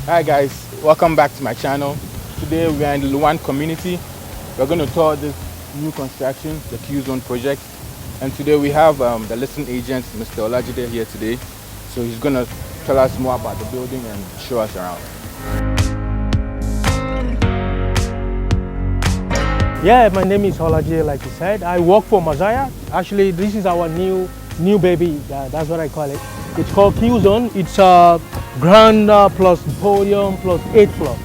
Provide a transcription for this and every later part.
Hi guys, welcome back to my channel. Today we are in the Liwan community. We're going to tour this new construction, the QZone project. And today we have the listing agent, Mr. Olajide, here today. So he's going to tell us more about the building and show us around. Yeah, my name is Olajide, like you said. I work for Mazaya. Actually, this is our new baby. That's what I call it. It's called QZone. It's a ground plus podium plus 8 floors.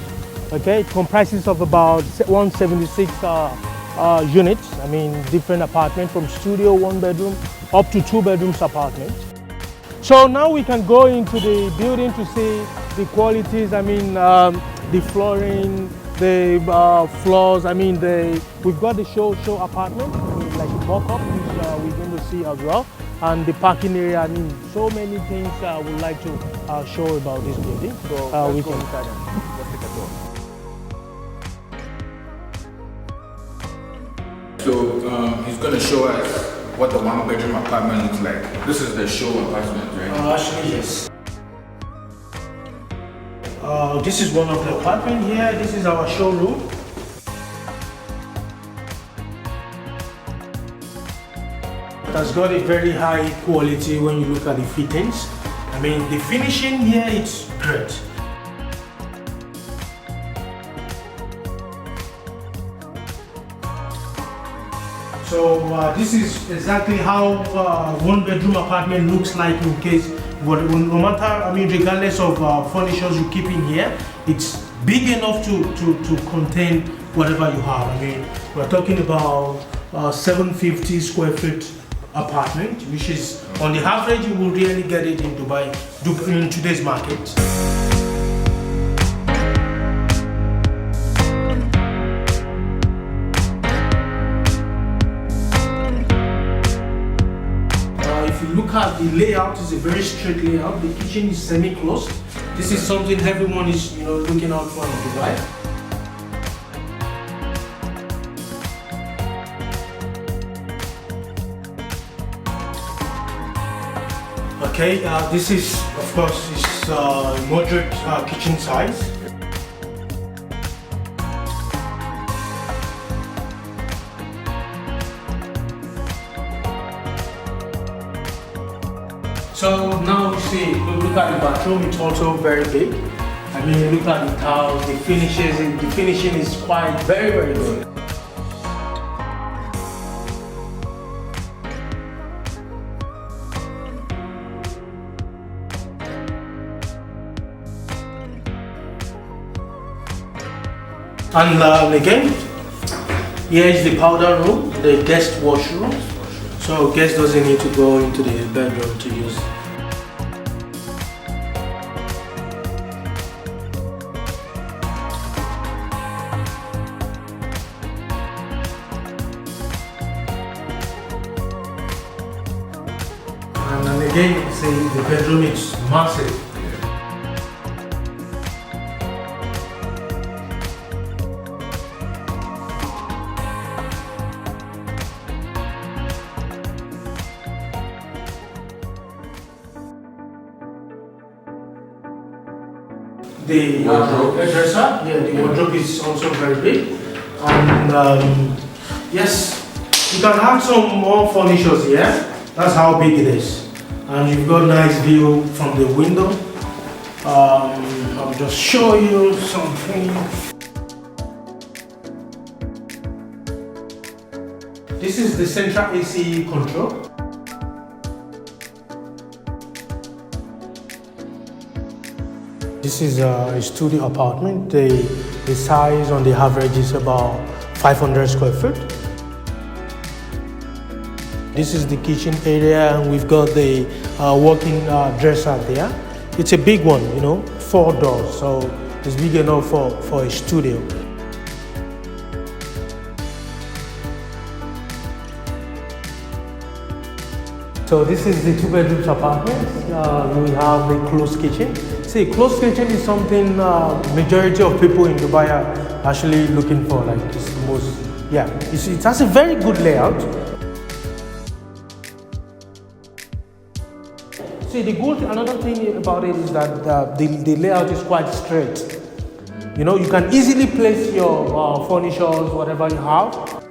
Okay, it comprises of about 176 units. I mean, different apartments from studio, 1 bedroom, up to 2 bedrooms apartment. So now we can go into the building to see the qualities. I mean, the flooring, the floors. I mean, we've got the show apartment, I mean, like a mock-up, which we're going to see as well. And the parking area. I mean, so many things I would like to show about this building. So we can inside and let's take a tour. So he's going to show us what the 1-bedroom apartment looks like. This is the show apartment, right? Actually, yes. This is one of the apartments here. This is our showroom. It has got a very high quality when you look at the fittings. I mean, the finishing here, it's great. So this is exactly how 1-bedroom apartment looks like in case, no matter, I mean, regardless of furnitures you keep in here, it's big enough to contain whatever you have. I mean, we're talking about 750 square feet apartment, which is on the average you will really get it in Dubai in today's market. If you look at the layout, it's a very straight layout. The kitchen is semi-closed. This is something everyone is looking out for in Dubai. Okay, this is, of course, is moderate kitchen size. So now you see, look at the bathroom, it's also very big. I mean, look at the tiles, the finishing is quite very good. And again, here is the powder room, the guest washroom. So guest doesn't need to go into the bedroom to use. And again, you see the bedroom is massive. The dresser, the wardrobe is also very big, and yes, you can have some more furniture here. That's how big it is, and you've got nice view from the window. I'll just show you something. This is the central AC control. This is a studio apartment. The size on the average is about 500 square feet. This is the kitchen area, and we've got the working dresser there. It's a big one, 4 doors, so it's big enough for a studio. So this is the 2-bedrooms apartment. We have the closed kitchen. See, closed kitchen is something majority of people in Dubai are actually looking for. Like it's the most, it has a very good layout. See, another thing about it is that the layout is quite straight. You know, you can easily place your furniture, whatever you have.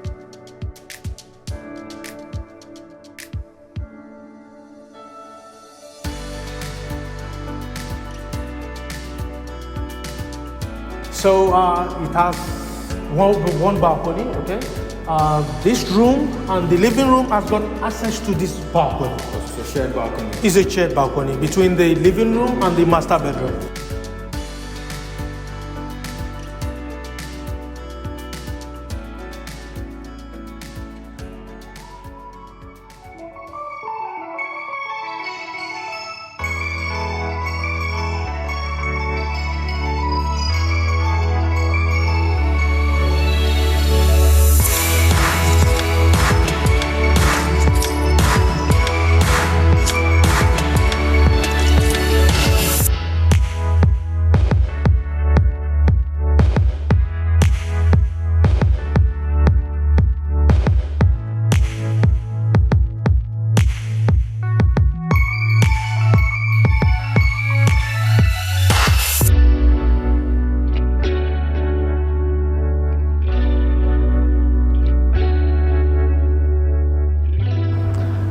So it has one balcony, okay? This room and the living room has got access to this balcony. It's a shared balcony. It's a shared balcony between the living room and the master bedroom.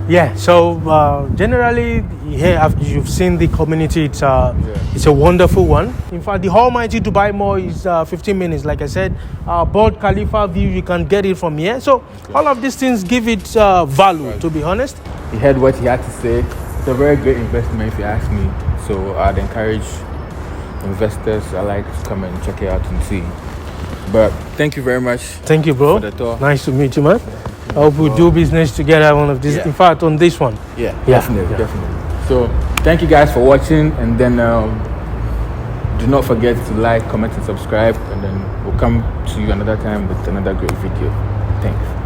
Yeah, so generally here after you've seen the community, it's a wonderful one. In fact, the Almighty Dubai Mall is 15 minutes. Like I said, Burj Khalifa view, you can get it from here. So all of these things give it value, to be honest. He heard what he had to say. It's a very great investment if you ask me. So I'd encourage investors alike to come and check it out and see. But thank you very much. Thank you, bro. For the tour. Nice to meet you, man. I hope we do business together one of these. Yeah. In fact, on this one. Definitely. So thank you guys for watching, and then do not forget to like, comment, and subscribe, and then we'll come to you another time with another great video. Thanks.